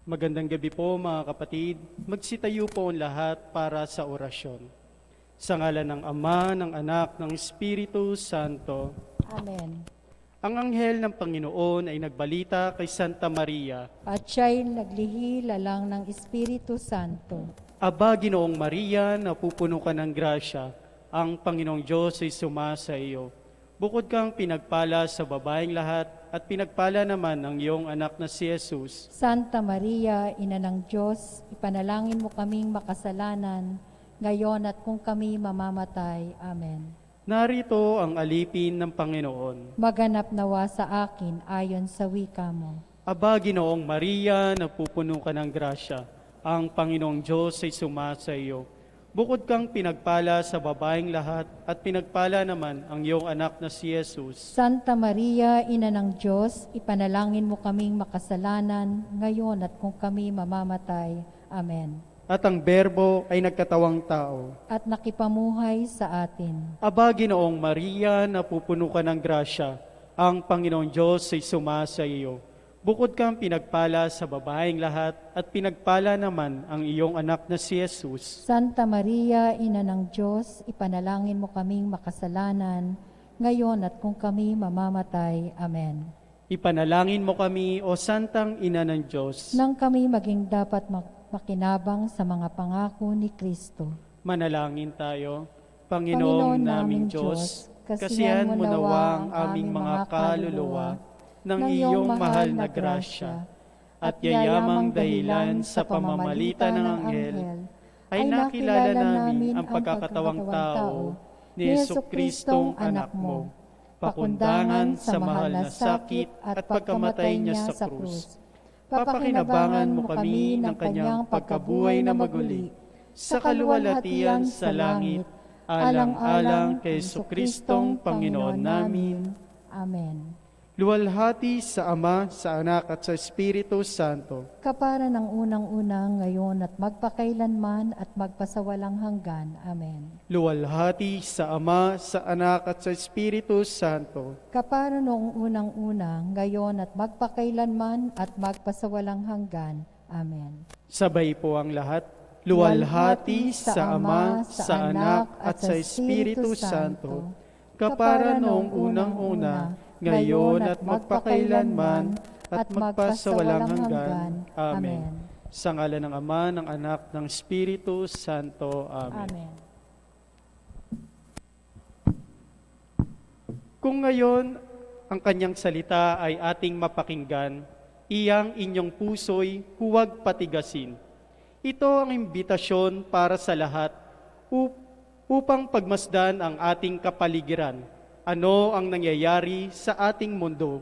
Magandang gabi po mga kapatid. Magsitayo po ang lahat para sa orasyon. Sa ngalan ng Ama, ng Anak, ng Espiritu Santo. Amen. Ang anghel ng Panginoon ay nagbalita kay Santa Maria. At siya'y naglihila-lang ng Espiritu Santo. Aba, Ginoong Maria, napupuno ka ng grasya. Ang Panginoong Diyos ay sumasa iyo. Bukod kang pinagpala sa babaeng lahat at pinagpala naman ang iyong anak na si Jesus. Santa Maria, Ina ng Diyos, ipanalangin mo kaming makasalanan, ngayon at kung kami mamamatay. Amen. Narito ang alipin ng Panginoon. Maganap nawa sa akin ayon sa wika mo. Aba, Ginoong Maria, napupuno ka ng grasya. Ang Panginoong Diyos ay sumasa iyo. Bukod kang pinagpala sa babaeng lahat at pinagpala naman ang iyong anak na si Jesus. Santa Maria, Ina ng Diyos, ipanalangin mo kaming makasalanan, ngayon at kung kami mamamatay. Amen. At ang Berbo ay nagkatawang tao. At nakipamuhay sa atin. Aba, Ginoong Maria, napupuno ka ng grasya. Ang Panginoong Diyos ay sumasa iyo. Bukod kang pinagpala sa babaeng lahat at pinagpala naman ang iyong anak na si Jesus. Santa Maria, Ina ng Diyos, ipanalangin mo kaming makasalanan, ngayon at kung kami mamamatay. Amen. Ipanalangin mo kami, O Santang Ina ng Diyos. Nang kami maging dapat makinabang sa mga pangako ni Kristo. Manalangin tayo. Panginoon naming Diyos, kasihan mo nawa ang aming mga kaluluwa ng iyong mahal na grasya at yayamang dahilan sa pamamagitan ng anghel ay nakilala namin ang pagkakatawang tao ni Jesucristong anak mo, pakundangan sa mahal na sakit at pagkamatay niya sa krus. Papakinabangan mo kami ng kanyang pagkabuhay na maguli sa kaluwalhatian sa langit, alang-alang kay Jesucristong Panginoon namin. Amen. Luwalhati sa Ama, sa Anak at sa Espiritu Santo. Kapara ng unang-unang ngayon at magpakailanman at magpasawalang hanggan. Amen. Luwalhati sa Ama, sa Anak at sa Espiritu Santo. Kapara noong unang-unang ngayon at magpakailanman at magpasawalang hanggan. Amen. Sabay po ang lahat. Luwalhati sa Ama, sa Anak at sa Espiritu Santo. Kapara noong unang-una, ngayon at magpakailanman at magpasawalang hanggan. Amen. Sa ngalan ng Ama, ng Anak, ng Espiritu Santo. Amen. Amen. Kung ngayon ang kanyang salita ay ating mapakinggan, iyang inyong puso'y huwag patigasin. Ito ang imbitasyon para sa lahat upang pagmasdan ang ating kapaligiran. Ano ang nangyayari sa ating mundo?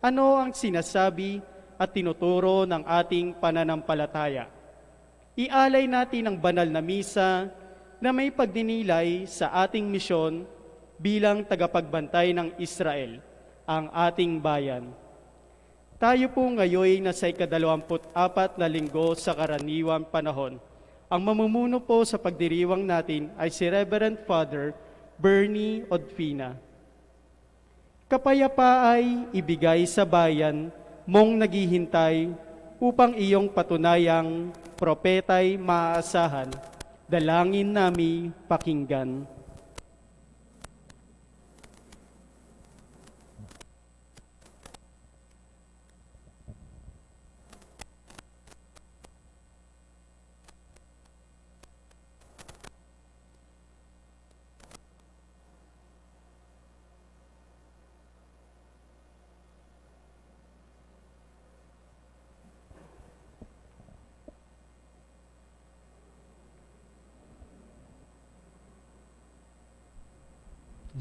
Ano ang sinasabi at tinuturo ng ating pananampalataya? Ialay natin ang banal na misa na may pagdinilay sa ating misyon bilang tagapagbantay ng Israel, ang ating bayan. Tayo po ngayon nasa ika-24 na linggo sa karaniwang panahon. Ang mamumuno po sa pagdiriwang natin ay si Reverend Father Bernie Odfina. Kapayapaay ibigay sa bayan mong naghihintay upang iyong patunayang propeta'y maaasahan. Dalangin nami pakinggan.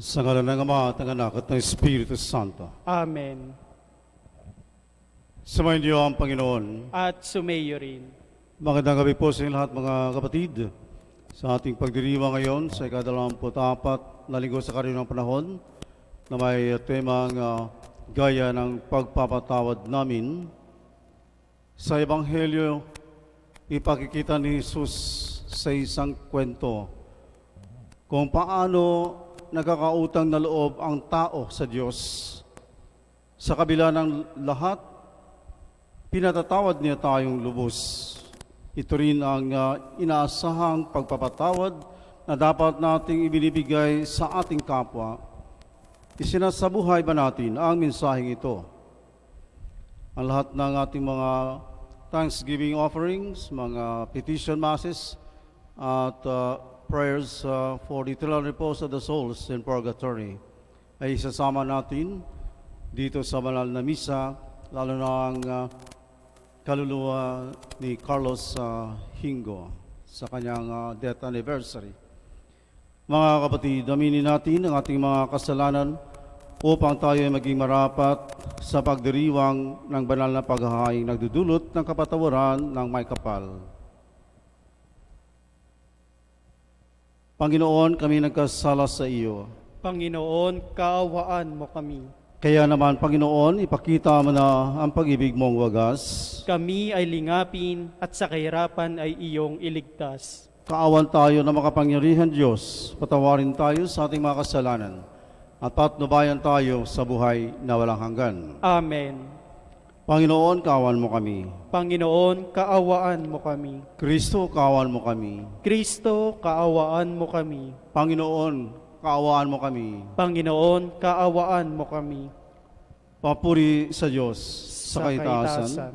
Sa ngalan ng Ama at ng Anak at ng Espiritu Santo. Amen. Sumayin niyo ang Panginoon. At sumayo rin. Magandang gabi po sa inyo lahat mga kapatid. Sa ating pagdiriwang ngayon sa ika-24 na linggo sa karaniwang panahon na may temang gaya ng pagpapatawad namin. Sa Ebanghelyo, ipakikita ni Jesus sa isang kwento kung paano nagkakautang na loob ang tao sa Diyos. Sa kabila ng lahat, Pinatatawad niya tayong lubos. Ito rin ang inaasahang pagpapatawad na dapat nating ibinibigay sa ating kapwa. Isinasabuhay ba natin ang mensaheng ito? Ang lahat ng ating mga Thanksgiving offerings, mga petition masses, at prayers for the eternal repose of the souls in purgatory ay isasama natin dito sa banal na misa, lalo na ang kaluluwa ni Carlos Hingo sa kanyang death anniversary. Mga kapatid, aminin natin ang ating mga kasalanan upang tayo ay maging marapat sa pagdiriwang ng banal na paghahaing nagdudulot ng kapatawaran ng may kapal. Panginoon, kami nagkasala sa iyo. Panginoon, kaawaan mo kami. Kaya naman, Panginoon, ipakita mo na ang pag-ibig mong wagas. Kami ay lingapin at sa kahirapan ay iyong iligtas. Kaawan tayo na makapangyarihan Diyos, patawarin tayo sa ating mga kasalanan, at patnubayan tayo sa buhay na walang hanggan. Amen. Panginoon, kaawan mo kami. Panginoon, kaawaan mo kami. Kristo, kaawan mo kami. Kristo, kaawaan mo kami. Panginoon, kaawaan mo kami. Panginoon, kaawaan mo kami. Papuri sa Diyos sa kaitaasan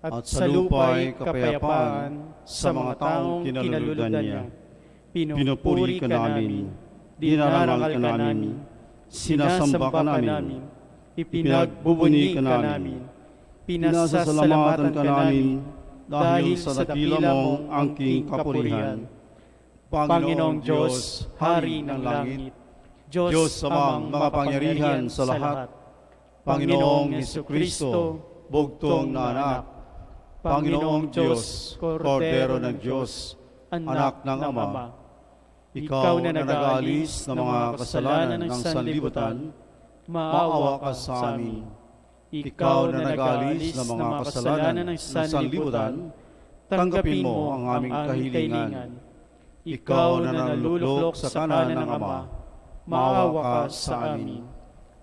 at sa lupa'y kapayapaan sa mga taong kinaluludan niya. Pinupuri ka namin, dinarangal ka namin, sinasamba ka namin, ipinagbubuni ka namin, pinasasalamatan ka namin dahil sa dakila mong angking kapurihan. Panginoong Diyos, Hari ng langit, Diyos amang makapangyarihan sa lahat, Panginoong Jesucristo, bugtong na anak, Panginoong Diyos, Kordero ng Diyos, anak ng Ama, Ikaw na nag-aalis ng mga kasalanan ng sanlibutan, maawa ka sa amin. Ikaw na nag-aalis ng mga kasalanan ng sanlibutan, tanggapin mo ang aming kahilingan. Ikaw na naluluklok sa kanan ng Ama, maawa ka sa amin.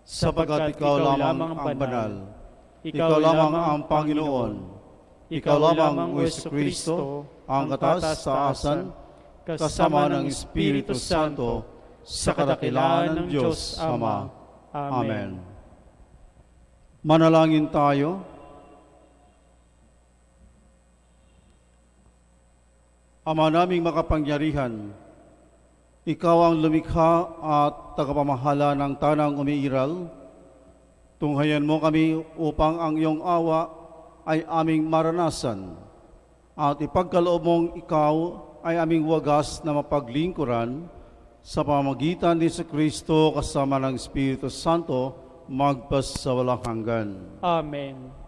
Sapagkat ikaw lamang ang banal, ikaw lamang ang Panginoon, ikaw lamang ang Jesucristo, ang katas-taasan, kasama ng Espiritu Santo, sa kadakilaan ng Diyos Ama. Amen. Manalangin tayo. Ama naming makapangyarihan, Ikaw ang lumikha at tagapamahala ng tanang umiiral. Tunghayan mo kami upang ang iyong awa ay aming maranasan at ipagkaloob mong Ikaw ay aming wagas na mapaglingkuran sa pamamagitan ni Jesucristo kasama ng Espiritu Santo magpas sa walang hanggan. Amen.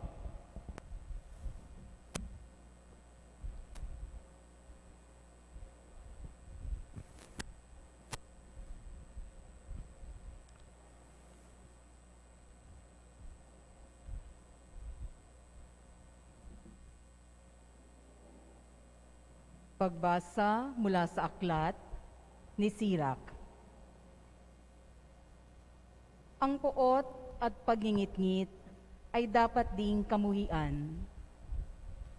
Pagbasa mula sa aklat ni Sirak. Ang puot at pagngingit-ngit ay dapat ding kamuhian.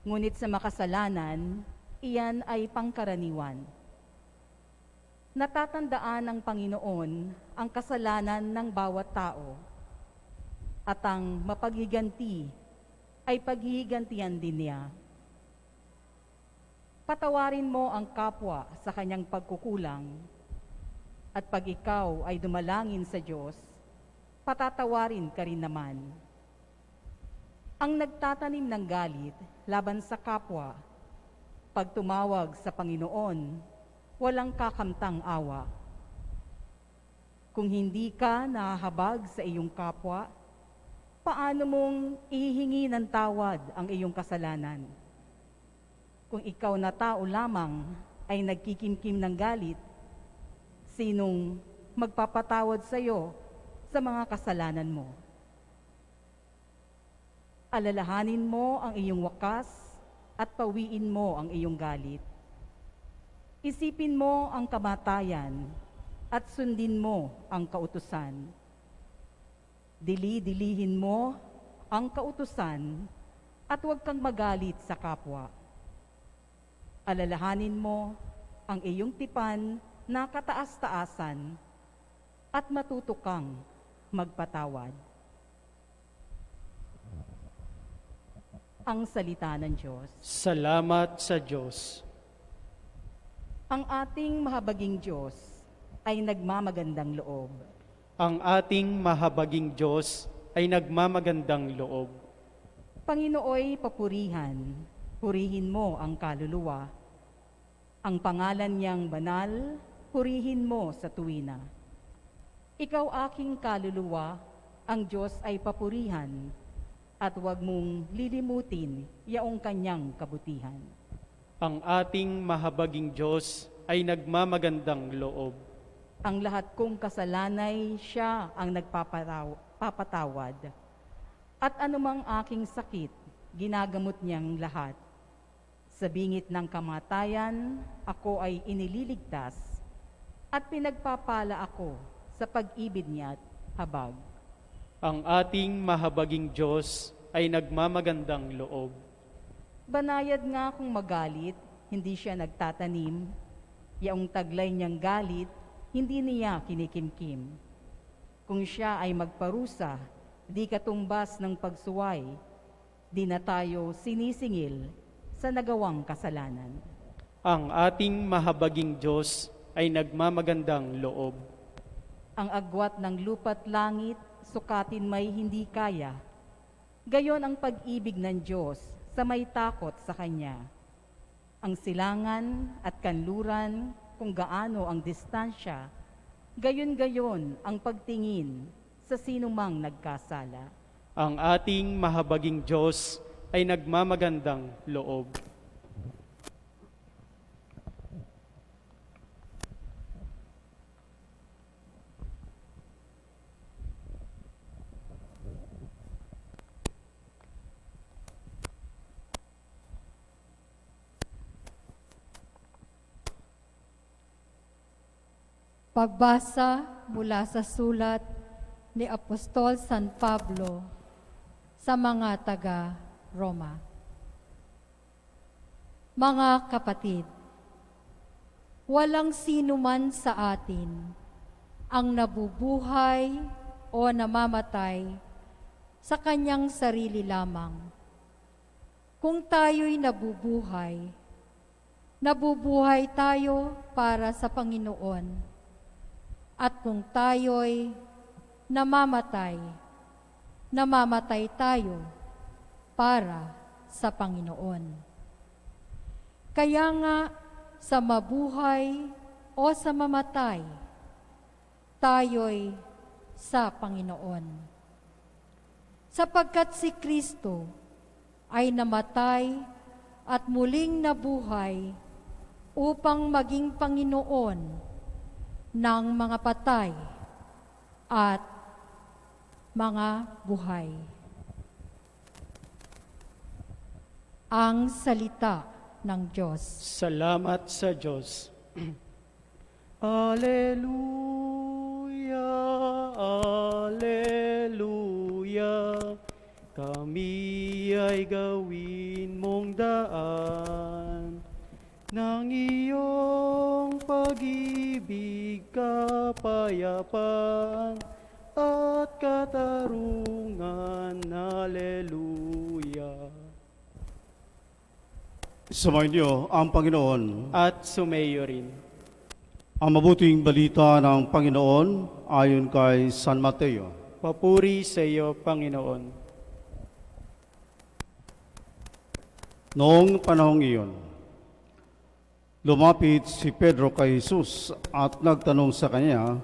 Ngunit sa makasalanan, iyan ay pangkaraniwan. Natatandaan ng Panginoon ang kasalanan ng bawat tao, at ang mapaghiganti ay paghihigantihan din niya. Patawarin mo ang kapwa sa kanyang pagkukulang, at pag ikaw ay dumalangin sa Diyos, patatawarin ka rin naman. Ang nagtatanim ng galit laban sa kapwa, pag tumawag sa Panginoon, walang kakamtang awa. Kung hindi ka nahahabag sa iyong kapwa, paano mong ihihingi ng tawad ang iyong kasalanan? Kung ikaw na tao lamang ay nagkikimkim ng galit, sinong magpapatawad sa iyo sa mga kasalanan mo? Alalahanin mo ang iyong wakas at pawiin mo ang iyong galit. Isipin mo ang kamatayan at sundin mo ang kautusan. Dili-dilihin mo ang kautusan at huwag kang magalit sa kapwa. Alalahanin mo ang iyong tipan na kataas-taasan at matuto kang magpatawad. Ang salita ng Diyos. Salamat sa Diyos. Ang ating mahabaging Diyos ay nagmamagandang loob. Ang ating mahabaging Diyos ay nagmamagandang loob. Panginooy papurihan, purihin mo ang kaluluwa. Ang pangalan niyang banal, purihin mo sa tuwina. Ikaw aking kaluluwa, ang Diyos ay papurihan, at huwag mong lilimutin yaong kanyang kabutihan. Ang ating mahabaging Diyos ay nagmamagandang loob. Ang lahat kong kasalanay, siya ang nagpapatawad. At anumang aking sakit, ginagamot niyang lahat. Sa bingit ng kamatayan, ako ay inililigtas, at pinagpapala ako sa pag-ibig niya't habag. Ang ating mahabaging Diyos ay nagmamagandang loob. Banayad nga kung magalit, hindi siya nagtatanim. Yaong taglay niyang galit, hindi niya kinikimkim. Kung siya ay magparusa, di katumbas ng pagsuway, di na tayo sinisingil sa nagawang kasalanan. Ang ating mahabaging Diyos ay nagmamagandang loob. Ang agwat ng lupa't langit, sukatin may hindi kaya. Gayon ang pag-ibig ng Diyos sa may takot sa Kanya. Ang silangan at kanluran, kung gaano ang distansya, gayon-gayon ang pagtingin sa sinumang nagkasala. Ang ating mahabaging Diyos ay nagmamagandang loob. Pagbasa mula sa sulat ni Apostol San Pablo sa mga taga-Roma. Mga kapatid, walang sino man sa atin ang nabubuhay o namamatay sa kanyang sarili lamang. Kung tayo'y nabubuhay, nabubuhay tayo para sa Panginoon. At kung tayo'y namamatay, namamatay tayo para sa Panginoon. Kaya nga, sa mabuhay o sa mamatay, tayo'y sa Panginoon. Sapagkat si Kristo ay namatay at muling nabuhay upang maging Panginoon ng mga patay at mga buhay. Ang salita ng Diyos. Salamat sa Diyos. Alleluia, Alleluia. Kami ay gawin mong daan ng iyong pag-ibig, kapayapaan at katarungan. Alleluia. Sumayin niyo ang Panginoon. At sumayo rin. Ang mabuting balita ng Panginoon ayon kay San Mateo. Papuri sa iyo, Panginoon. Noong panahong iyon, lumapit si Pedro kay Jesus at nagtanong sa kanya,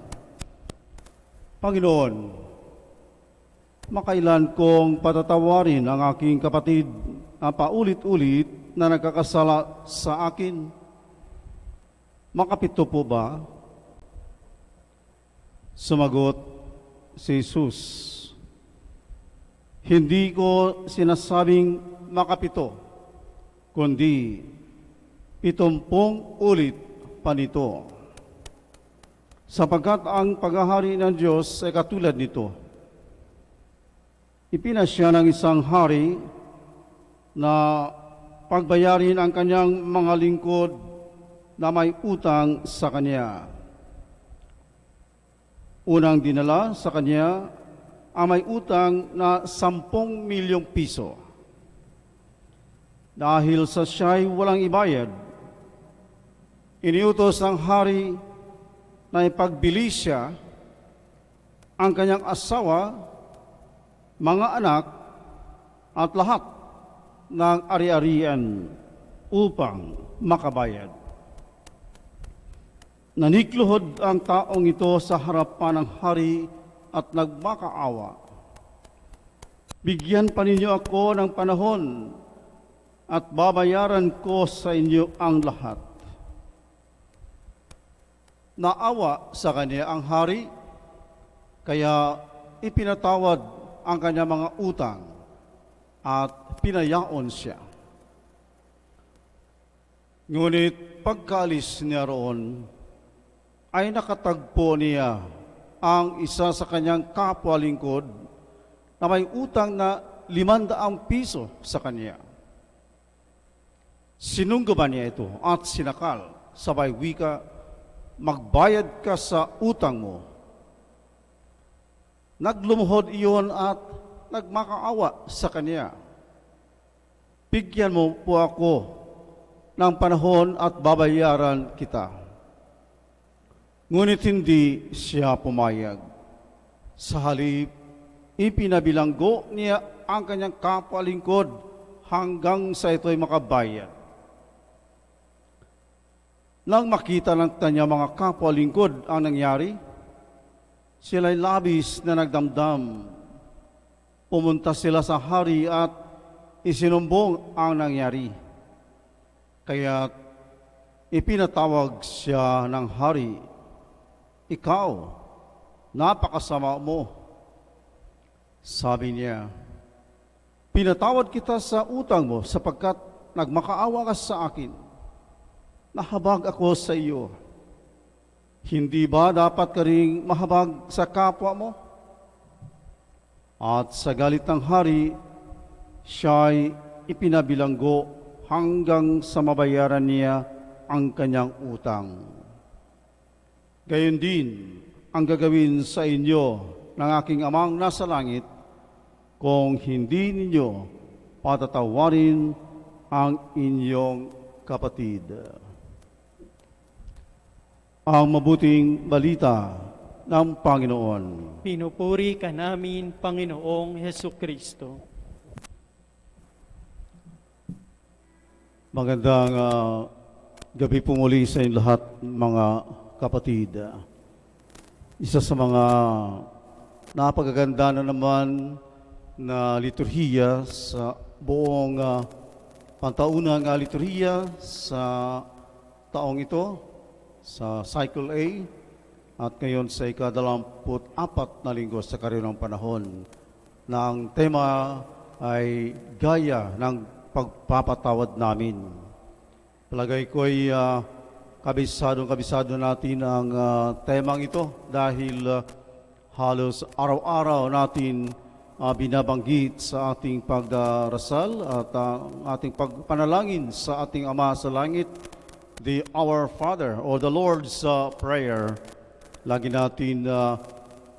Panginoon, makailan kong patatawarin ang aking kapatid na paulit-ulit na nagkakasala sa akin? Makapito po ba? Sumagot si Jesus, hindi ko sinasabing makapito, kundi 70 ulit pa nito. Sapagkat ang paghahari ng Diyos ay katulad nito. Ipinasya ng isang hari na pagbayarin ang kanyang mga lingkod na may utang sa kanya. Unang dinala sa kanya ang may utang na 10 milyong piso. Dahil sa siya'y walang ibayad, iniutos ng hari na ipagbili siya ang kanyang asawa, mga anak, at lahat ng ari-arian upang makabayad. Nanikluhod ang taong ito sa harapan ng hari at nagmakaawa. Bigyan pa ninyo ako ng panahon at babayaran ko sa inyo ang lahat. Naawa sa kanya ang hari, kaya ipinatawad ang kanya mga utang at pinayaon siya. Ngunit pagkaalis niya roon, ay nakatagpo niya ang isa sa kanyang kapwa-lingkod na may utang na 500 piso sa kanya. Sinunggaban niya ito at sinakal, sabay wika, magbayad ka sa utang mo. Naglumuhod iyon at nagmakaawa sa kanya. Bigyan mo po ako ng panahon at babayaran kita. Ngunit hindi siya pumayag. Sa halip, ipinabilanggo niya ang kanyang kapwa-lingkod hanggang sa ito'y makabayad. Nang makita ng kanyang mga kapwa-lingkod ang nangyari, sila'y labis na nagdamdam. Pumunta sila sa hari at isinumbong ang nangyari. Kaya ipinatawag siya ng hari. Ikaw, napakasama mo. Sabi niya, pinatawad kita sa utang mo sapagkat nagmakaawa ka sa akin. Nahabag ako sa iyo. Hindi ba dapat ka ring mahabag sa kapwa mo? At sa galit ng hari, siya'y ipinabilanggo hanggang sa mabayaran niya ang kanyang utang. Gayon din ang gagawin sa inyo ng aking amang nasa langit kung hindi ninyo patatawarin ang inyong kapatid. Ang mabuting balita ng Panginoon. Pinupuri ka namin, Panginoong Hesukristo. Magandang gabi po muli sa inyong lahat, mga kapatid. Isa sa mga napagaganda na naman na liturhiya sa buong pantaunang liturhiya sa taong ito, sa Cycle A, at ngayon sa ika-24 na linggo sa karunang panahon, na ang tema ay gaya ng pagpapatawad namin. Palagay ko'y kabisado natin ang temang ito dahil halos araw-araw natin binabanggit sa ating pagdarasal at ating pagpanalangin sa ating Ama sa Langit, the Our Father or the Lord's Prayer. Lagi natin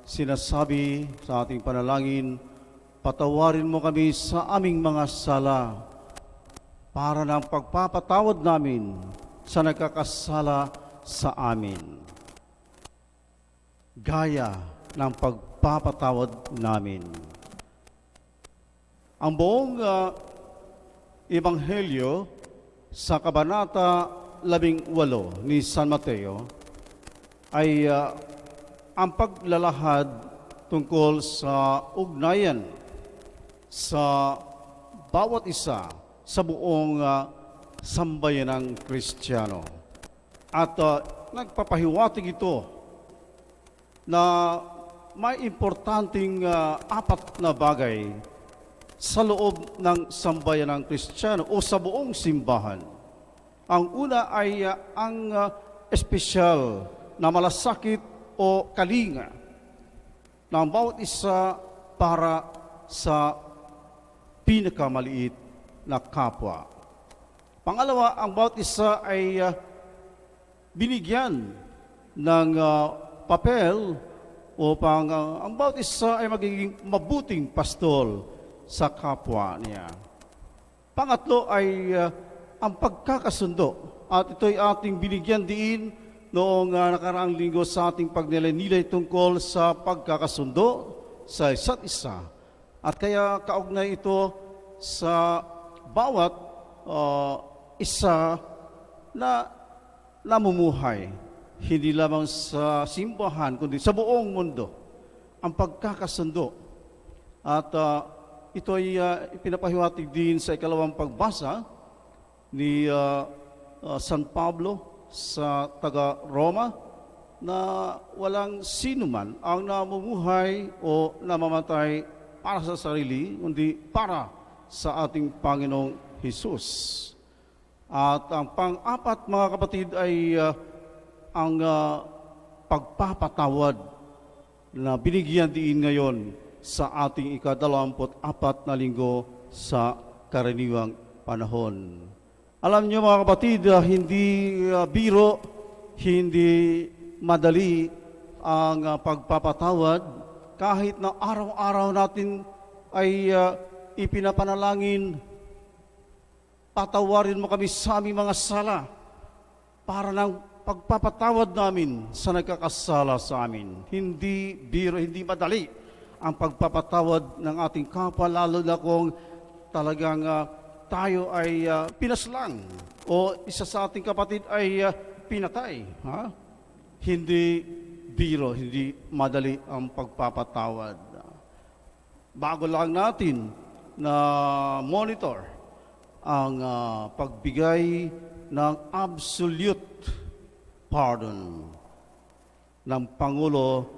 sinasabi sa ating panalangin, patawarin mo kami sa aming mga sala para ng pagpapatawad namin sa nagkakasala sa amin. Gaya ng pagpapatawad namin. Ang buong Ebanghelyo sa Kabanata 18 ni San Mateo ay ang paglalahad tungkol sa ugnayan sa bawat isa sa buong sambayan ng Kristiyano. At nagpapahiwatig ito na may importanteng 4 na bagay sa loob ng sambayan ng Kristiyano o sa buong simbahan. Ang una ay ang espesyal na malasakit o kalinga ng bawat isa para sa pinakamaliit na kapwa. Pangalawa, ang bawat isa ay binigyan ng papel upang ang bawat isa ay magiging mabuting pastol sa kapwa niya. Pangatlo ay ang pagkakasundo. At ito'y ating binigyan din noong nakaraang linggo sa ating pagnilay-nilay tungkol sa pagkakasundo sa isa't isa. At kaya kaugnay ito sa bawat isa na namumuhay, hindi lamang sa simbahan, kundi sa buong mundo, ang pagkakasundo. At ito ay pinapahiwatig din sa ikalawang pagbasa ni San Pablo sa taga-Roma na walang sino man ang namumuhay o namamatay para sa sarili, kundi para sa ating Panginoong Hesus. At ang pang-apat, mga kapatid, ay ang pagpapatawad na binigyan din ngayon sa ating ika-24 na linggo sa karaniwang panahon. Alam niyo, mga kapatid, hindi biro, hindi madali ang pagpapatawad kahit na araw-araw natin ay ipinapanalangin, patawarin mo kami sa aming mga sala para ng pagpapatawad namin sa nagkakasala sa amin. Hindi biro, hindi madali ang pagpapatawad ng ating kapwa, lalo na kung talagang tayo ay pinaslang o isa sa ating kapatid ay pinatay. Hindi biro, hindi madali ang pagpapatawad. Bago lang natin na monitor ang pagbigay ng absolute pardon ng Pangulo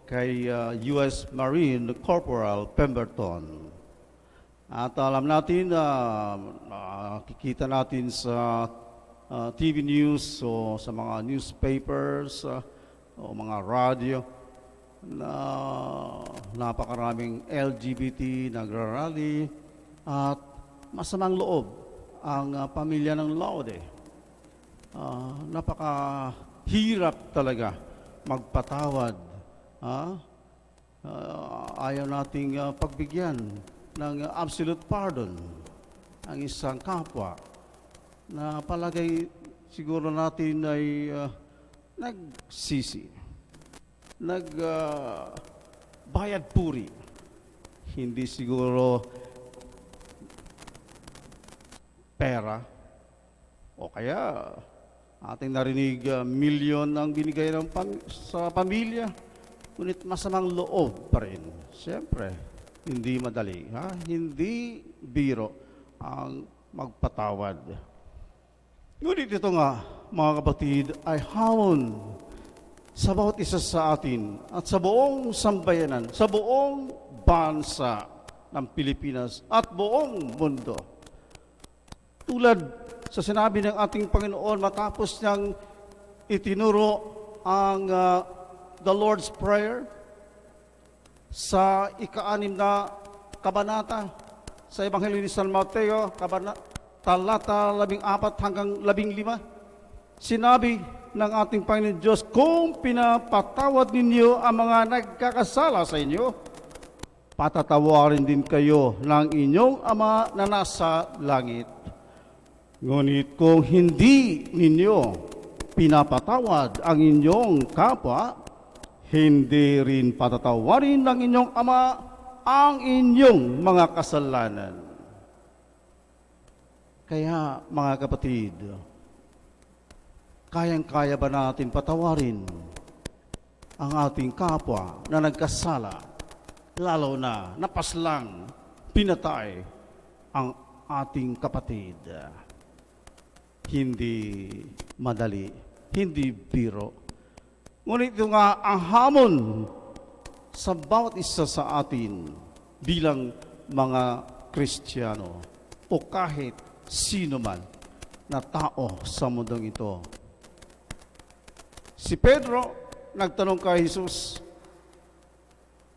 kay U.S. Marine Corporal Pemberton. At alam natin, nakikita natin sa TV news o sa mga newspapers o mga radio na napakaraming LGBT nagrarally at masamang loob ang pamilya ng Laude. Napakahirap talaga magpatawad. Ayaw nating pagbigyan ng absolute pardon ang isang kapwa na palagay siguro natin ay nagsisi, bayad puri, hindi siguro pera o kaya ating narinig milyon ang binigay ng sa pamilya, ngunit masamang loob pa rin. Siyempre, hindi madali, hindi biro ang magpatawad. Ngunit ito nga, mga kapatid, ay hamon sa bawat isa sa atin at sa buong sambayanan, sa buong bansa ng Pilipinas at buong mundo. Tulad sa sinabi ng ating Panginoon matapos niyang itinuro ang the Lord's Prayer, sa ika-6 na kabanata sa Ebanghelyo ni San Mateo, talata 14 hanggang 15, sinabi ng ating Panginoon Diyos, kung pinapatawad ninyo ang mga nagkakasala sa inyo, patatawarin din kayo ng inyong Ama na nasa langit. Ngunit kung hindi ninyo pinapatawad ang inyong kapwa, hindi rin patatawarin ng inyong Ama ang inyong mga kasalanan. Kaya, mga kapatid, kayang-kaya ba natin patawarin ang ating kapwa na nagkasala, lalo na napaslang, pinatay ang ating kapatid? Hindi madali, hindi biro. Ngunit ito nga ang hamon sa bawat isa sa atin bilang mga Kristiyano o kahit sino man na tao sa mundong ito. Si Pedro nagtanong kay Jesus,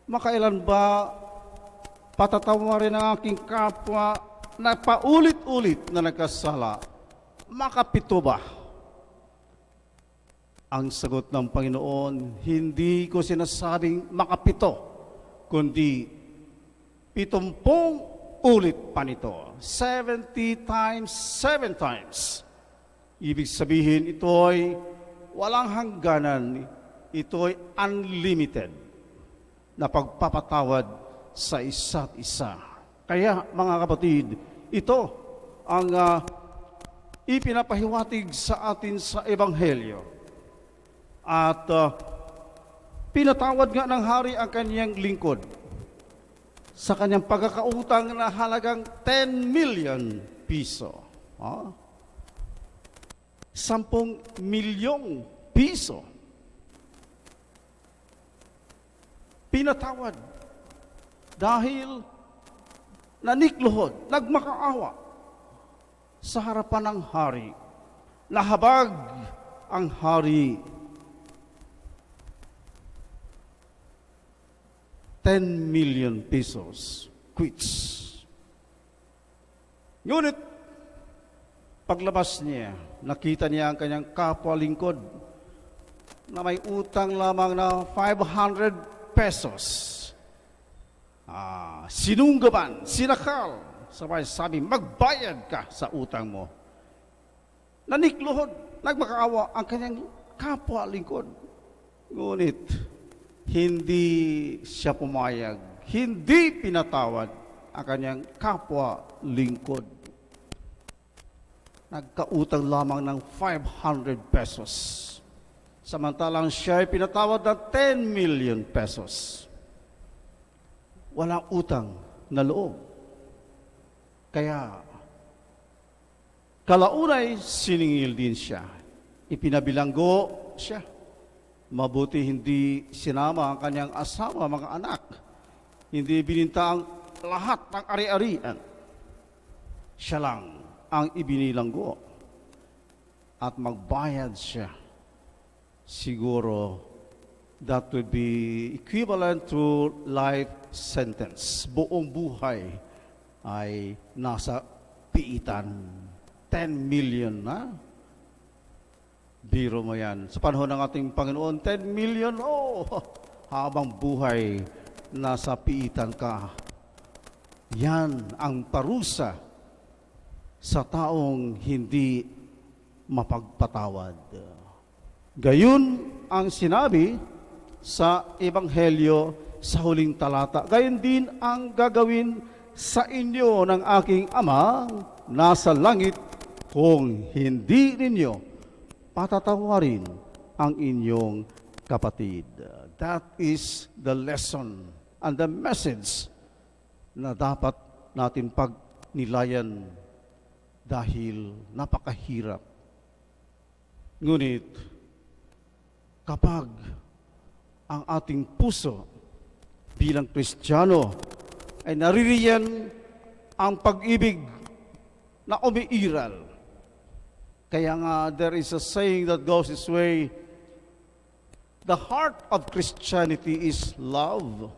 makailan ba patatawarin ang aking kapwa na paulit-ulit na nagkasala, makapito ba? Ang sagot ng Panginoon, hindi ko sinasabing makapito, kundi 70 ulit pa nito. 70 times, 7 times. Ibig sabihin, ito ay walang hangganan, ito ay unlimited na pagpapatawad sa isa't isa. Kaya mga kapatid, ito ang ipinapahiwatig sa atin sa Ebanghelyo. At pinatawad nga ng hari ang kanyang lingkod sa kanyang pagkakautang na halagang 10 million piso. 10 milyong piso. Pinatawad dahil nanikluhod, nagmakaawa sa harapan ng hari. Nahabag ang hari. 10 million pesos quits. Ngunit, paglabas niya, nakita niya ang kanyang kapwa lingkod na may utang lamang na 500 pesos. Sinunggaban, sinakal, sabi, magbayad ka sa utang mo. Nanikluhod, nagmakaawa ang kanyang kapwa lingkod. Ngunit, hindi siya pumayag, hindi pinatawad ang kanyang kapwa lingkod. Nagkautang lamang ng 500 pesos. Samantalang siya ay pinatawad ng 10 million pesos. Walang utang na loob. Kaya, kalaunay siningil din siya. Ipinabilanggo siya. Mabuti hindi sinama ang kanyang asawa, mga anak. Hindi bininta ang lahat ng ari-arian. Siya lang ang ibinilanggo. At magbayad siya. Siguro, that would be equivalent to life sentence. Buong buhay ay nasa piitan. 10 million na. Biro mo yan. Sa panahon ng ating Panginoon, 10 million, habang buhay, nasa piitan ka. Yan ang parusa sa taong hindi mapagpatawad. Gayon ang sinabi sa Ebanghelyo sa huling talata. Gayon din ang gagawin sa inyo ng aking Ama nasa langit kung hindi ninyo patatawarin ang inyong kapatid. That is the lesson and the message na dapat natin pagnilayan dahil napakahirap. Ngunit, kapag ang ating puso bilang Kristiyano ay naririyan ang pag-ibig na umiiral. Kaya nga, there is a saying that goes this way, the heart of Christianity is love,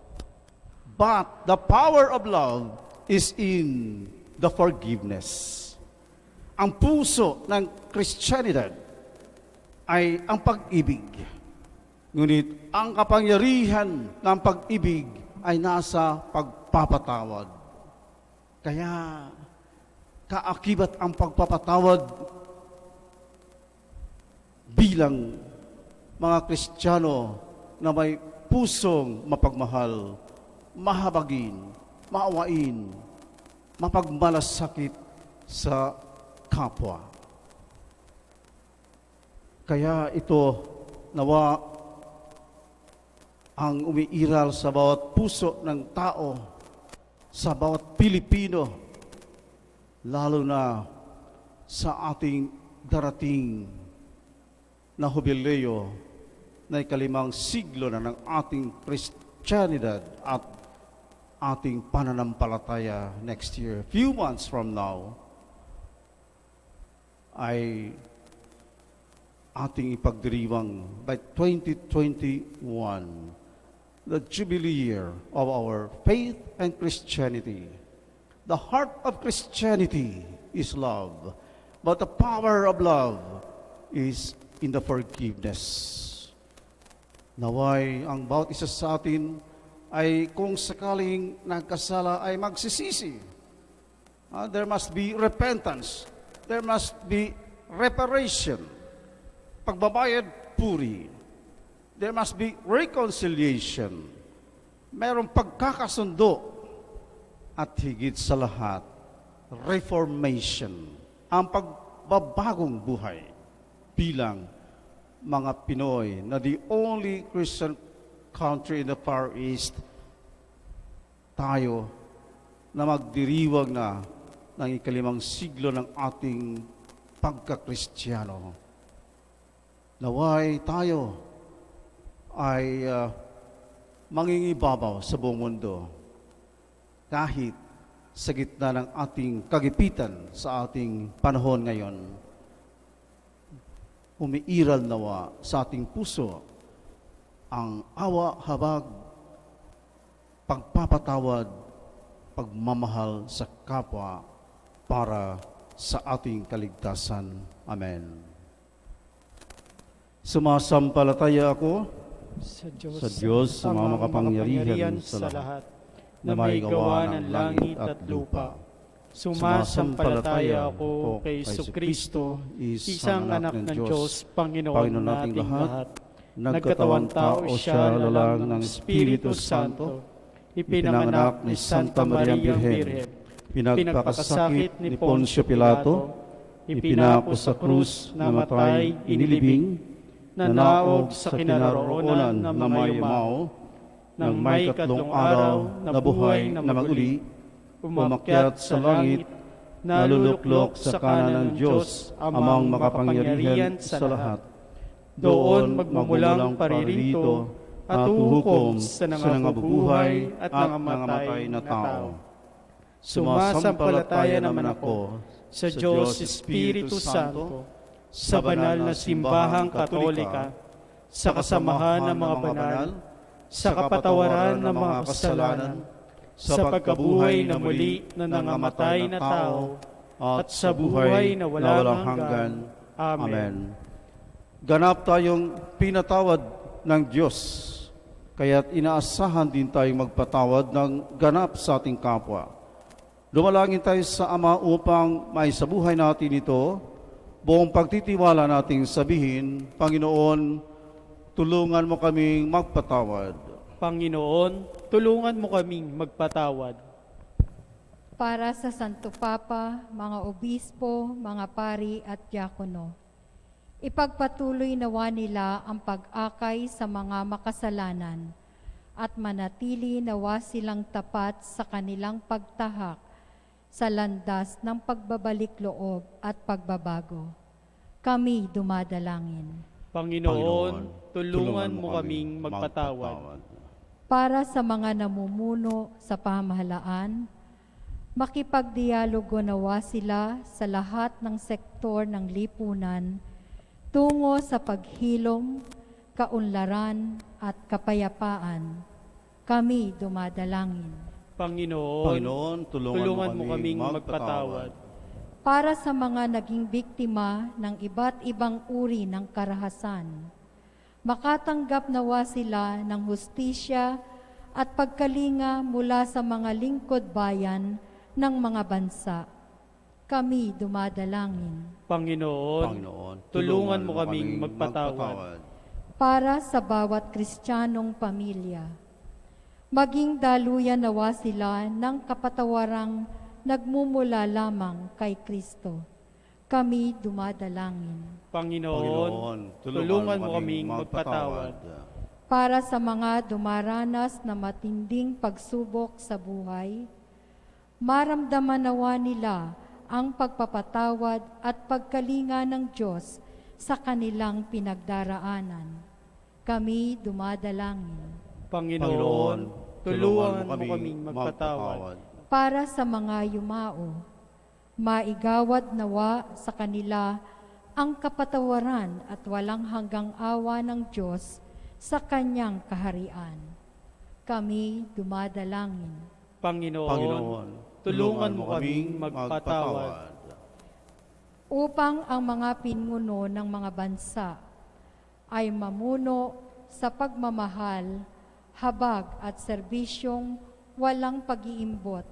but the power of love is in the forgiveness. Ang puso ng Christianity ay ang pag-ibig. Ngunit ang kapangyarihan ng pag-ibig ay nasa pagpapatawad. Kaya kaakibat ang pagpapatawad bilang mga Kristiyano na may pusong mapagmahal, mahabagin, maawain, mapagmalasakit sa kapwa. Kaya ito nawa ang umiiral sa bawat puso ng tao, sa bawat Pilipino, lalo na sa ating darating na hubileo na ikalimang siglo na ng ating Christianidad at ating pananampalataya next year. Few months from now, ay ating ipagdiriwang by 2021, the Jubilee year of our faith and Christianity. The heart of Christianity is love, but the power of love is in the forgiveness. Naway ang bawat isa sa atin ay kung sakaling nagkasala ay magsisisi. There must be repentance. There must be reparation. Pagbabayad puri. There must be reconciliation. Merong pagkakasundo. At higit sa lahat, reformation. Ang pagbabagong buhay bilang mga Pinoy na the only Christian country in the Far East, tayo na magdiriwag na ng ika-5 siglo ng ating pagkakristiyano. Naway tayo ay mangingibabaw sa buong mundo kahit sa gitna ng ating kagipitan sa ating panahon ngayon. Umiiral nawa sa ating puso ang awa, habag, pagpapatawad, pagmamahal sa kapwa para sa ating kaligtasan. Amen. Sumasampalataya ako sa Diyos, sa mga makapangyarihan sa lahat, na may gawa ng langit at lupa. Sumasampalataya ako kay Jesucristo, isang anak ng Diyos, Panginoon nating lahat. Nagkatawang tao siya lalang ng Espiritu Santo, ipinanganak ni Santa Maria Birhen, pinagpakasakit ni Poncio Pilato, ipinako sa krus, namatay, inilibing, nanaog sa kinaroroonan na mayumao, nang may 3 araw na buhay na maguli, umakyat sa langit, naluluklok sa kanan ng Diyos, amang makapangyarihan sa lahat. Doon magmumulang paririto at huhukom sa nangabubuhay at nangamatay na tao. Sumasampalataya naman ako sa Diyos Espiritu Santo, sa banal na simbahang katolika, sa kasamahan ng mga banal, sa kapatawaran ng mga kasalanan, sa pagkabuhay na muli na nangamatay na tao, at sa buhay na walang hanggan. Amen. Ganap tayong pinatawad ng Diyos, kaya't inaasahan din tayong magpatawad ng ganap sa ating kapwa. Dumalangin tayo sa Ama upang maisabuhay natin ito, buong pagtitiwala nating sabihin, Panginoon, tulungan mo kaming magpatawad. Panginoon, tulungan mo kaming magpatawad. Para sa Santo Papa, mga obispo, mga pari at diakono, ipagpatuloy nawa nila ang pag-akay sa mga makasalanan at manatili nawa silang tapat sa kanilang pagtahak sa landas ng pagbabalik loob at pagbabago. Kami dumadalangin. Panginoon, tulungan mo kaming magpatawad. Para sa mga namumuno sa pamahalaan, makipagdialogo nawa sila sa lahat ng sektor ng lipunan tungo sa paghilom, kaunlaran at kapayapaan. Kami dumadalangin. Panginoon, tulungan mo kaming magpatawad. Para sa mga naging biktima ng iba't ibang uri ng karahasan, makatanggap nawa sila ng hustisya at pagkalinga mula sa mga lingkod bayan ng mga bansa. Kami dumadalangin. Panginoon, tulungan mo kaming magpatawad. Para sa bawat Kristiyanong pamilya, maging daluyan nawa sila ng kapatawarang nagmumula lamang kay Kristo. Kami dumadalangin. Panginoon, tulungan mo kaming magpatawad. Para sa mga dumaranas na matinding pagsubok sa buhay, maramdaman nawa nila ang pagpapatawad at pagkalinga ng Diyos sa kanilang pinagdaraanan. Kami dumadalangin. Panginoon, tulungan mo kaming magpatawad. Para sa mga yumao, maigawad nawa sa kanila ang kapatawaran at walang hanggang awa ng Diyos sa Kanyang kaharian. Kami dumadalangin. Panginoon, tulungan mo kaming magpatawad. Upang ang mga pinuno ng mga bansa ay mamuno sa pagmamahal, habag at serbisyong walang pag-iimbot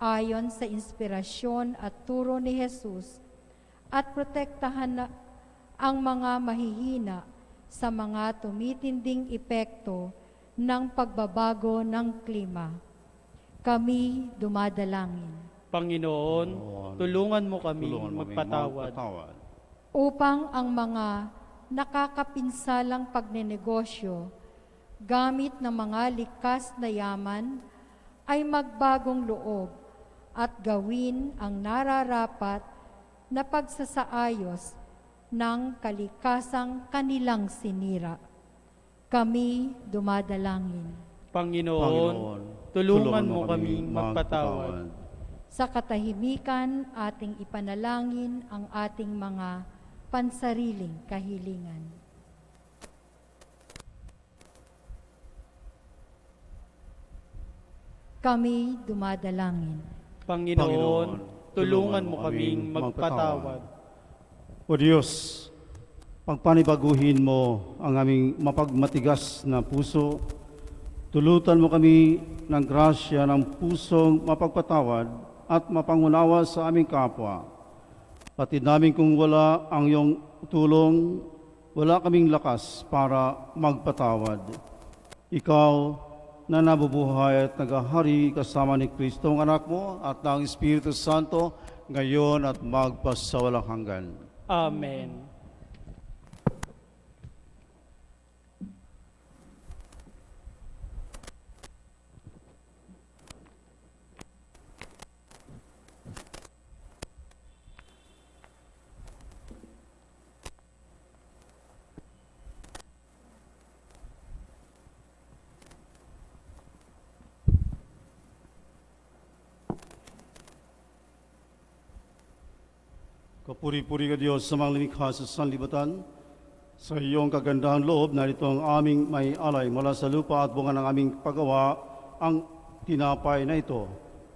ayon sa inspirasyon at turo ni Jesus at protektahan ang mga mahihina sa mga tumitinding epekto ng pagbabago ng klima. Kami dumadalangin Panginoon, tulungan mo kaming Tulungan mo kaming magpatawad. upang ang mga nakakapinsalang pagnenegosyo gamit ng mga likas na yaman ay magbagong loob at gawin ang nararapat na pagsasaayos ng kalikasang kanilang sinira. Kami dumadalangin Panginoon, tulungan mo kaming magpatawad. sa katahimikan ating ipanalangin ang ating mga pansariling kahilingan. Kami dumadalangin Panginoon, tulungan mo kaming magpatawad. O Diyos, pagpanibaguhin mo ang aming mapagmatigas na puso, tulutan mo kami ng grasya ng pusong mapagpatawad at mapangunawa sa aming kapwa. Patid namin kung wala ang iyong tulong, wala kaming lakas para magpatawad. Ikaw na nabubuhay at naghahari kasama ni Kristo ang anak mo at ng Espiritu Santo, ngayon at magpasawalang hanggan. Amen. Kapuri-puri ka Diyos sa mga lumikha sa sanlibutan. Sa iyong kagandahang loob, narito ang aming may alay mula sa lupa at bunga ng aming paggawa, ang tinapay na ito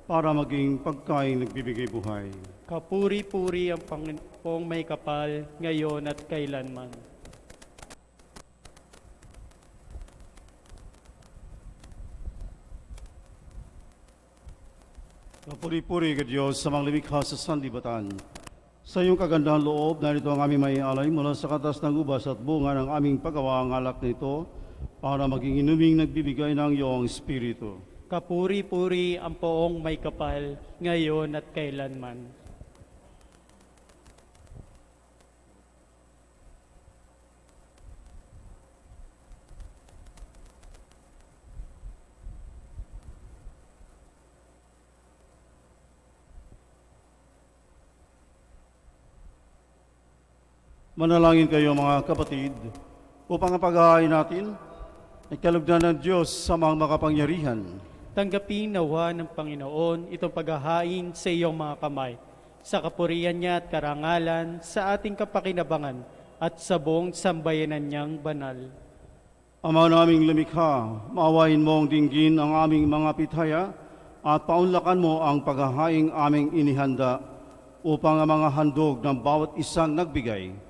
para maging pagkain nagbibigay buhay. Kapuri-puri ang Panginoong may kapal, ngayon at kailanman. Kapuri-puri ka Diyos sa mga lumikha sa sanlibutan. Sa iyong kagandahang loob, narito ang aming may alay mula sa katas ng ubas at bunga ng aming paggawa ang alak nito para maging inuming nagbibigay ng iyong Espiritu. Kapuri-puri ang Poong may kapal, ngayon at kailanman. Manalangin kayo mga kapatid, upang ang pag-aay natin ay kalugdan ng Diyos sa mga makapangyarihan. Tanggapin nawa ng Panginoon itong paghahain sa iyong mga kamay, sa kapurihan niya at karangalan, sa ating kapakinabangan at sa buong sambayanan niyang banal. Ama naming lumikha, maawain mo ang dinggin ang aming mga pitaya at paunlakan mo ang paghahaing aming inihanda upang ang mga handog ng bawat isang nagbigay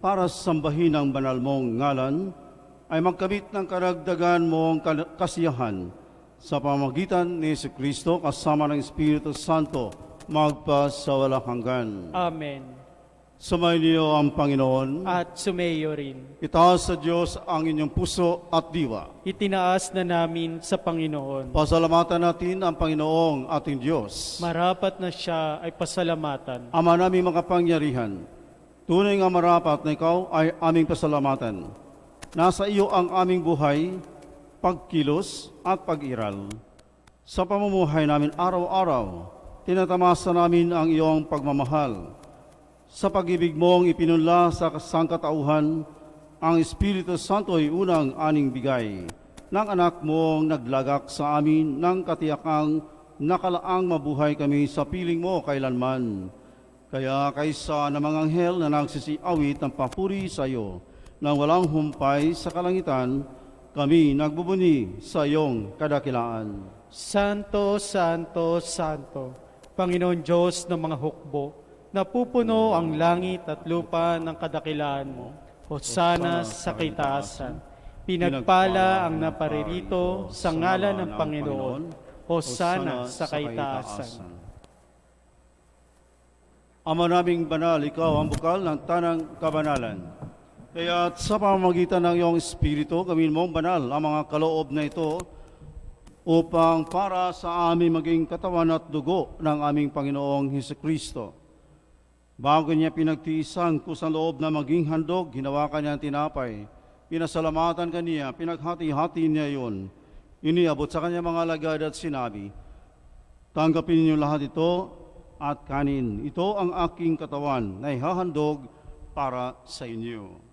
para sambahin ang banal mong ngalan ay magkamit ng karagdagan mong kasiyahan sa pamamagitan ni Jesucristo kasama ng Espiritu Santo magpasawalang hanggan. Amen. Sumayin niyo ang Panginoon. At sumayo rin. Itaas sa Diyos ang inyong puso at diwa. Itinaas na namin sa Panginoon. Pasalamatan natin ang Panginoong ating Diyos. Marapat na siya ay pasalamatan. Ama naming makapangyarihan, tunay nga marapat na ikaw ay aming pasalamatan. Nasa iyo ang aming buhay, pagkilos at pag-iral. Sa pamumuhay namin araw-araw, tinatamasa namin ang iyong pagmamahal. Sa pag-ibig mong ipinunla sa sangkatauhan, ang Espiritu Santo ay unang aning bigay ng anak mong naglagak sa amin ng katiyakang nakalaang mabuhay kami sa piling mo kailanman. Kaya kaysa na mga anghel na nagsisiawit ng papuri sa iyo nang walang humpay sa kalangitan, kami nagbubuni sa iyong kadakilaan. Santo, Santo, Santo, Panginoon Diyos ng mga hukbo, napupuno ang langit at lupa ng kadakilaan mo. Hosana sa kaitaasan. Pinagpala ang naparirito sa ngalan ng Panginoon. Hosana sa kaitaasan. Ama naming banal, ikaw ang bukal ng tanang kabanalan. Kaya sa pamamagitan ng iyong Espiritu, gawin mong banal ang mga kaloob na ito upang para sa amin maging katawan at dugo ng aming Panginoong Hesukristo. Bago niya pinagtiisan kusang loob na maging handog, hinawakan niya ang tinapay, pinasalamatan kaniya, pinaghati-hati niya yun, iniabot sa kanya mga alagad at sinabi, tanggapin niyo lahat ito at kanin. Ito ang aking katawan na ihahandog para sa inyo.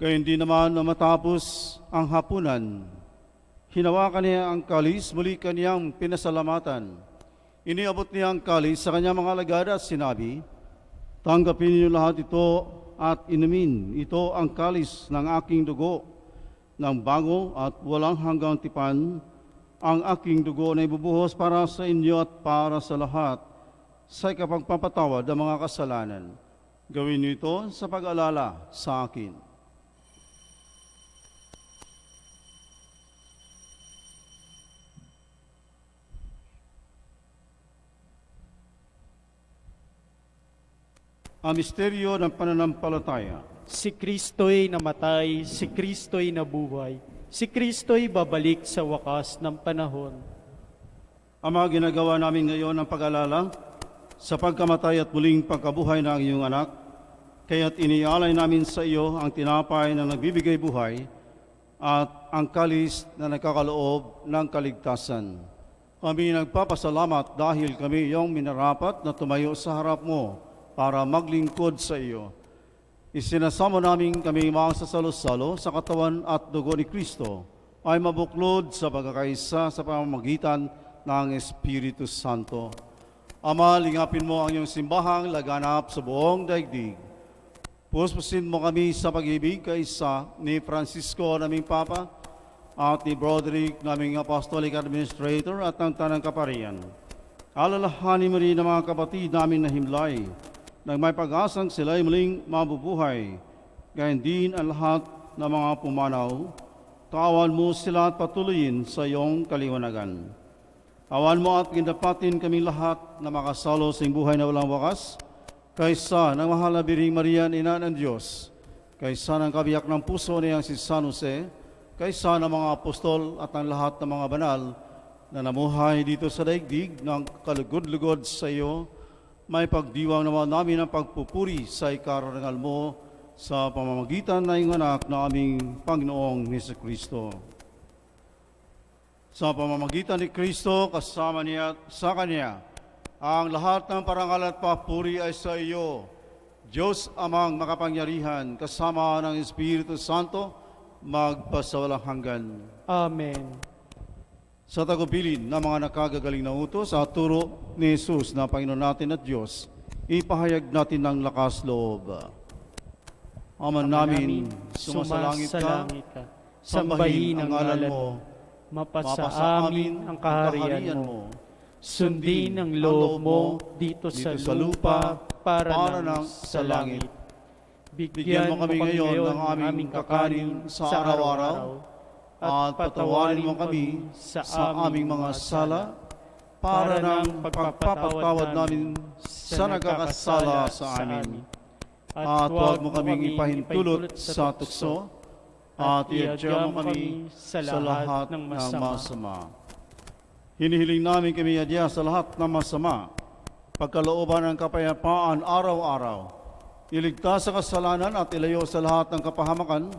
Kaya hindi naman na matapos ang hapunan, hinawakan niya ang kalis, muli kaniyang pinasalamatan. Iniabot niya ang kalis sa kanyang mga alagad at sinabi, tanggapin niyo lahat ito at inumin. Ito ang kalis ng aking dugo, ng bago at walang hanggang tipan, ang aking dugo na ibubuhos para sa inyo at para sa lahat, sa ikapagpapatawad ng mga kasalanan. Gawin niyo ito sa pag-alala sa akin. Ang misteryo ng pananampalataya. Si Kristo'y namatay, si Kristo'y nabuhay, si Kristo'y babalik sa wakas ng panahon. Ama, ginagawa namin ngayon ang pag-alala sa pagkamatay at muling pagkabuhay ng iyong anak, kaya't inialay namin sa iyo ang tinapay na nagbibigay buhay at ang kalis na nagkakaloob ng kaligtasan. Kami nagpapasalamat dahil kami iyong minarapat na tumayo sa harap mo para maglingkod sa iyo. Isinasamo namin kami mga sasalo-salo sa katawan at dugo ni Kristo ay mabuklod sa pagkakaisa sa pamamagitan ng Espiritu Santo. Ama, lingapin mo ang iyong simbahang laganap sa buong daigdig. Puspusin mo kami sa pag-ibig kaisa ni Francisco naming Papa at ni Broderick naming Apostolic Administrator at ng Tanang Kaparian. Alalahanin mo rin ang mga kapatid namin na himlay nang may pag-asang sila'y muling mabubuhay, gayon din ang lahat ng mga pumanaw, tawan mo sila at patuloyin sa iyong kaliwanagan. Awan mo at gindapatin kami lahat na makasalo sa buhay na walang wakas, kaysa ng mahal na Biring Maria, Ina ng Diyos, kaysa ng kabiyak ng puso niyang si San Jose, kaysa ng mga apostol at ang lahat ng mga banal na namuhay dito sa daigdig ng kalugod-lugod sa iyo, may pagdiwang naman namin ang pagpupuri sa ikarangal mo sa pamamagitan ng iyong anak na aming Panginoong Hesukristo. Sa pamamagitan ni Kristo, kasama niya at sa Kanya, ang lahat ng parangal at papuri ay sa iyo, Diyos amang makapangyarihan, kasama ng Espiritu Santo, magpasawalang hanggan. Amen. Sa tagubilin ng mga nakagagaling na utos at turo ni Jesus na Panginoon natin at Diyos, ipahayag natin ng lakas loob. Ama namin, sumasalangit ka, sambahin ang ngalan mo, mapasa amin ang kaharian mo, sundin ang loob mo dito sa lupa para nang sa langit. Bigyan mo kami ngayon ng aming kakanin sa araw-araw, at patawarin mo kami sa aming mga sala para ng pagpapatawad namin sa nagkakasala sa amin. At huwag mo kaming ipahintulot sa tukso at iadya mo kami sa lahat ng masama. Hinihiling namin kami iadya sa lahat ng masama, pagkalooban ng kapayapaan araw-araw, iligtas sa kasalanan at ilayo sa lahat ng kapahamakan,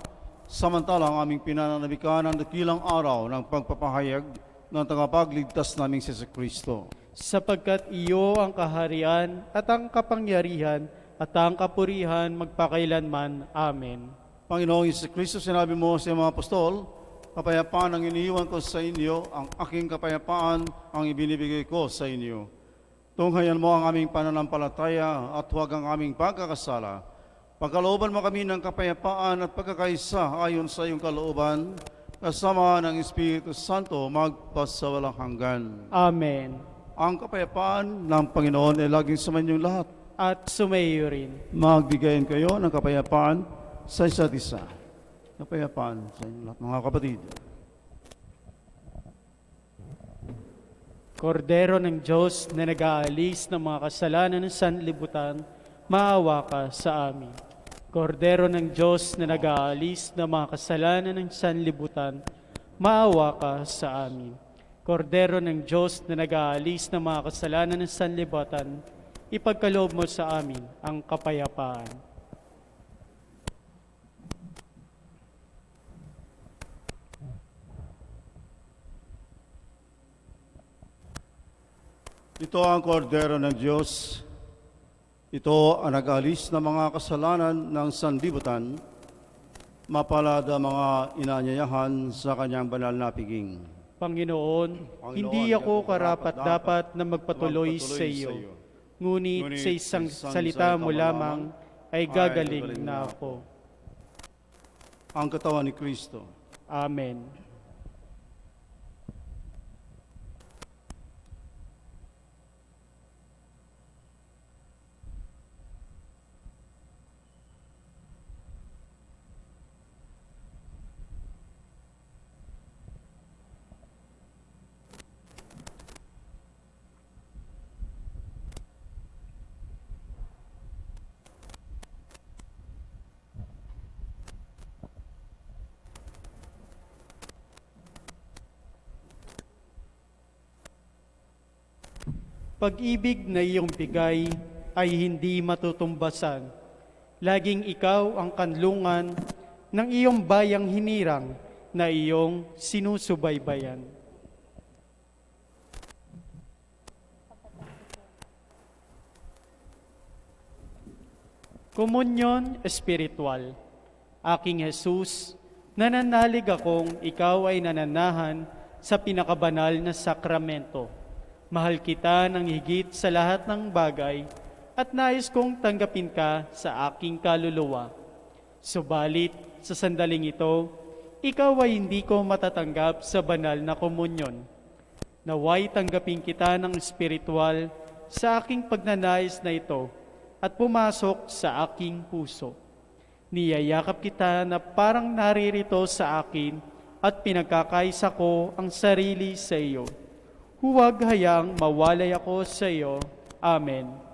samantalang aming pinananabikan ang dakilang araw ng pagpapahayag ng tagapagligtas naming si Kristo. Sapagkat iyo ang kaharian at ang kapangyarihan at ang kapurihan magpakailanman. Amen. Panginoong Hesus Kristo, sinabi mo sa mga apostol, kapayapaan ang iniiwan ko sa inyo, ang aking kapayapaan ang ibinibigay ko sa inyo. Tunghayan mo ang aming pananampalataya at huwag ang aming pagkakasala. Pagkalooban mo kami ng kapayapaan at pagkakaisa ayon sa iyong kalooban, kasama ng Espiritu Santo magpasawalang hanggan. Amen. Ang kapayapaan ng Panginoon ay laging sumainyong lahat. At sumayo rin. Magbigayin kayo ng kapayapaan sa isa't isa. Kapayapaan sa inyong lahat, mga kapatid. Kordero ng Diyos na nag-aalis ng mga kasalanan ng sanlibutan, maawa ka sa amin. Kordero ng Diyos na nag-aalis ng mga kasalanan ng sanlibutan, maawa ka sa amin. Kordero ng Diyos na nag-aalis ng mga kasalanan ng sanlibutan, ipagkaloob mo sa amin ang kapayapaan. Ito ang kordero ng Diyos. Ito ang nag-alis ng mga kasalanan ng sanlibutan. Mapalad ang mga inanyayahan sa kanyang banal na piging. Panginoon, hindi ako karapat-dapat na magpatuloy sa iyo. Ngunit sa isang salita mo lamang ay gagaling na ako. Ang katawan ni Kristo. Amen. Pag-ibig na iyong bigay ay hindi matutumbasan. Laging ikaw ang kanlungan ng iyong bayang hinirang na iyong sinusubaybayan. Komunyon Espiritual. Aking Jesus, nananalig akong ikaw ay nananahan sa pinakabanal na sakramento. Mahal kita ng higit sa lahat ng bagay at nais kong tanggapin ka sa aking kaluluwa. Subalit, sa sandaling ito, ikaw ay hindi ko matatanggap sa banal na komunyon. Naway tanggapin kita ng espiritual sa aking pagnanais na ito at pumasok sa aking puso. Niyayakap kita na parang naririto sa akin at pinagkakaisa ko ang sarili sa iyo. Huwag hayang mawalay ako sa iyo. Amen.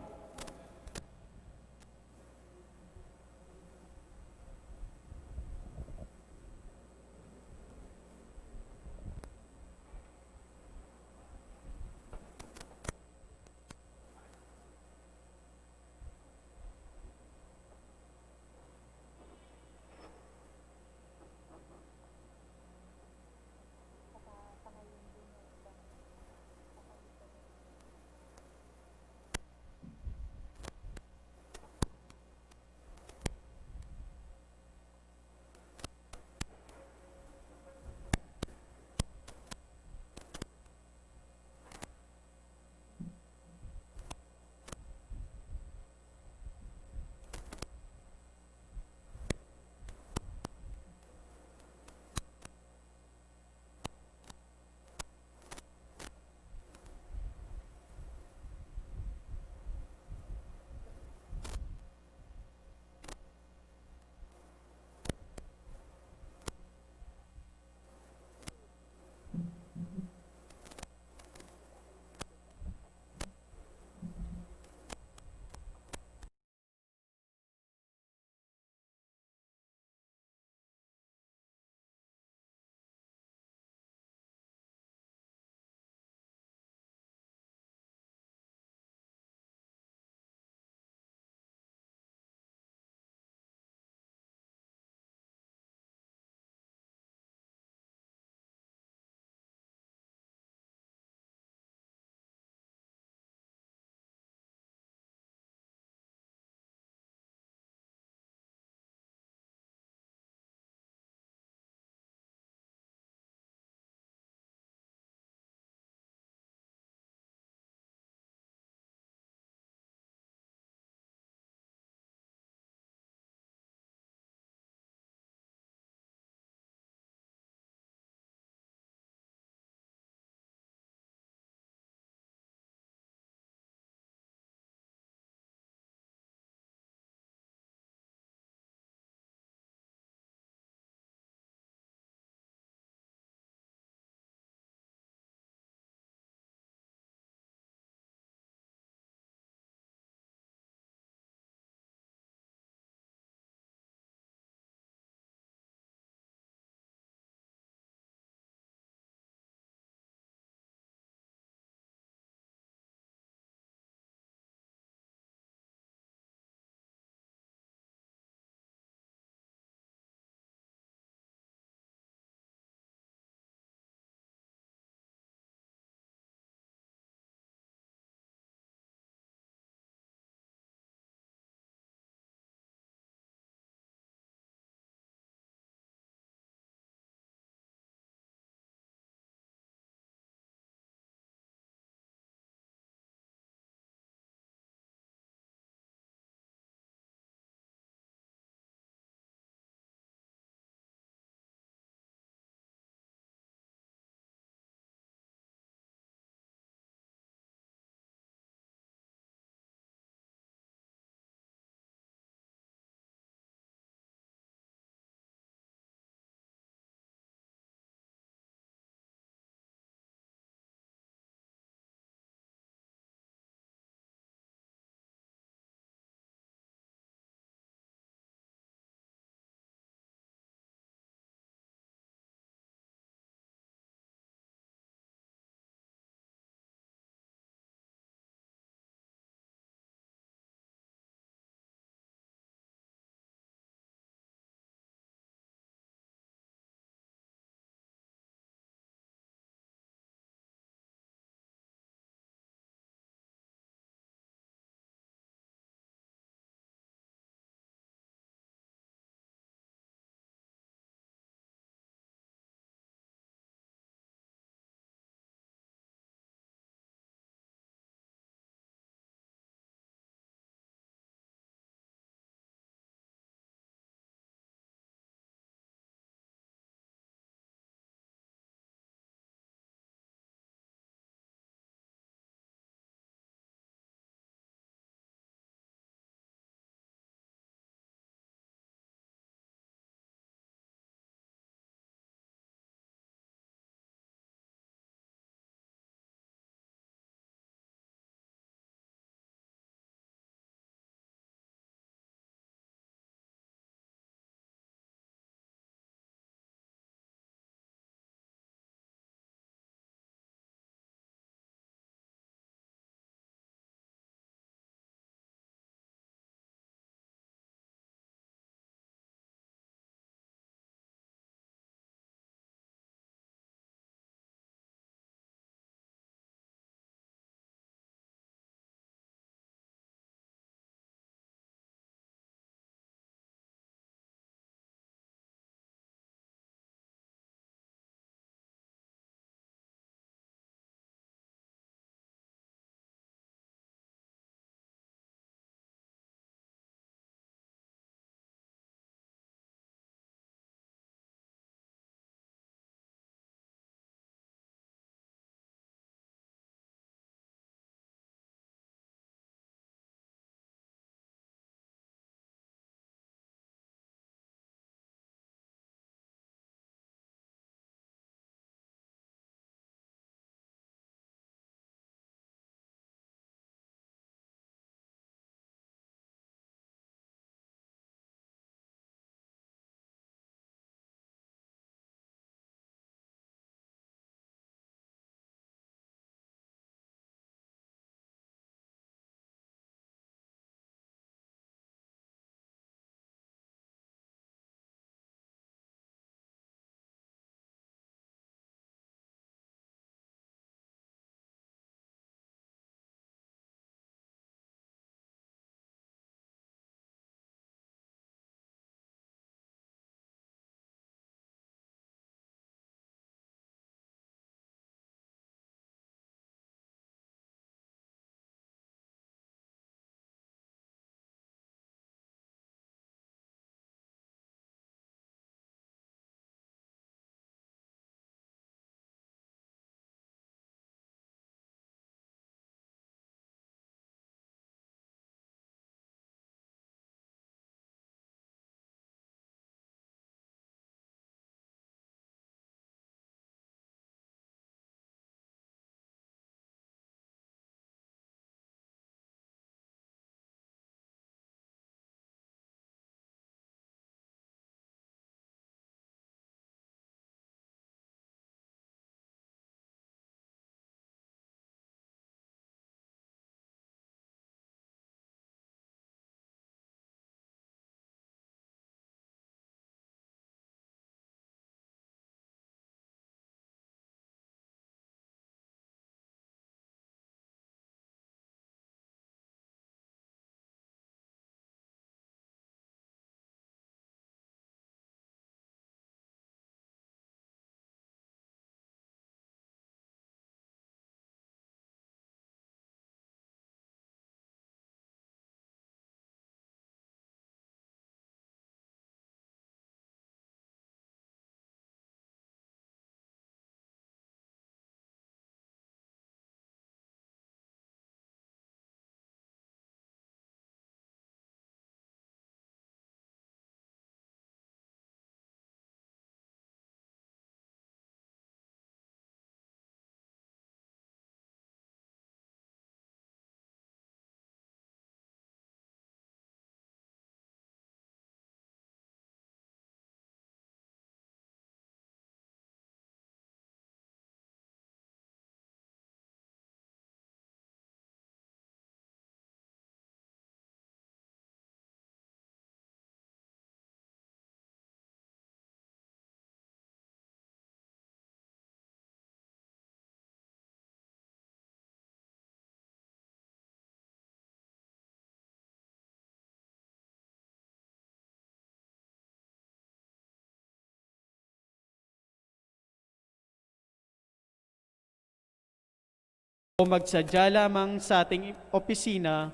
o magsadya lamang sa ating opisina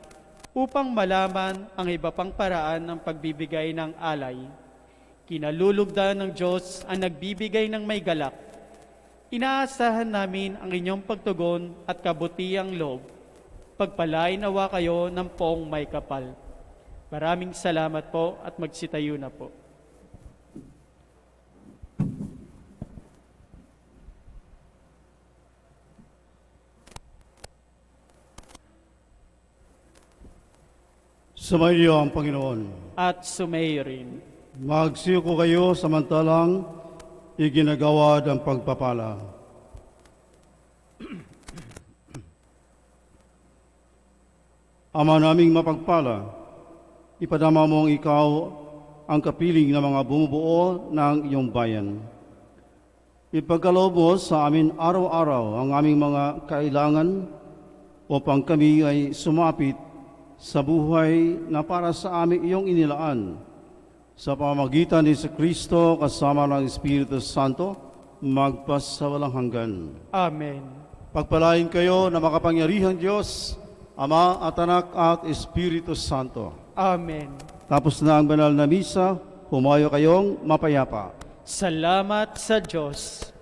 upang malaman ang iba pang paraan ng pagbibigay ng alay. Kinalulugdan ng Diyos ang nagbibigay ng may galak. Inaasahan namin ang inyong pagtugon at kabutiang loob. Pagpalain nawa kayo ng poong may kapal. Maraming salamat po at magsitayo na po. Sumainyo ang Panginoon. At sumayo rin. Magsiyuko kayo samantalang iginagawad ang pagpapala. Ama naming mapagpala, ipadama mong ikaw ang kapiling ng mga bumubuo ng iyong bayan. Ipagkaloob mo sa amin araw-araw ang aming mga kailangan upang kami ay sumapit sa buhay na para sa amin iyong inilaan. Sa pamamagitan ni Kristo kasama ng Espiritu Santo, magpasawalang hanggan. Amen. Pagpalain kayo na makapangyarihang Diyos, Ama at Anak at Espiritu Santo. Amen. Tapos na ang banal na misa, humayo kayong mapayapa. Salamat sa Diyos.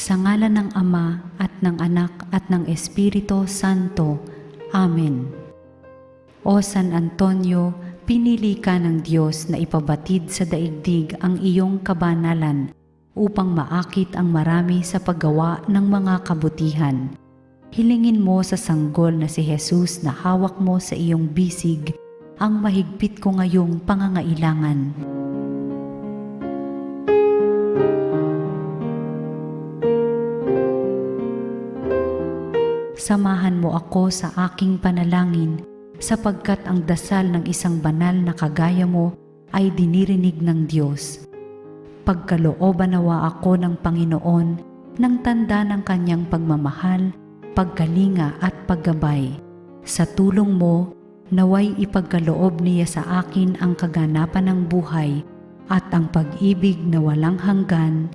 Sa ngalan ng Ama at ng Anak at ng Espiritu Santo. Amen. O San Antonio, pinili ka ng Diyos na ipabatid sa daigdig ang iyong kabanalan upang maakit ang marami sa paggawa ng mga kabutihan. Hilingin mo sa sanggol na si Jesus na hawak mo sa iyong bisig ang mahigpit ko ngayong pangangailangan. Samahan mo ako sa aking panalangin sapagkat ang dasal ng isang banal na kagaya mo ay dinirinig ng Diyos. Pagkalooban nawa ako ng Panginoon ng tanda ng kanyang pagmamahal, pagkalinga at paggabay. Sa tulong mo, naway ipagkaloob niya sa akin ang kaganapan ng buhay at ang pag-ibig na walang hanggan.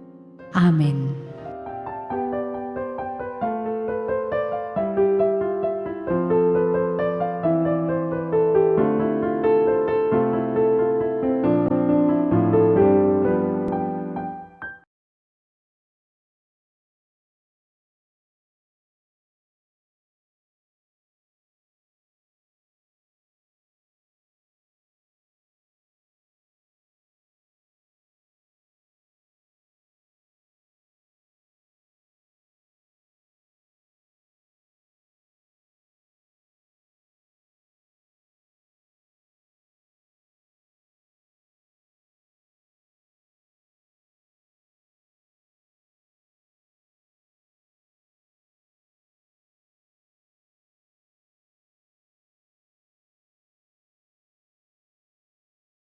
Amen.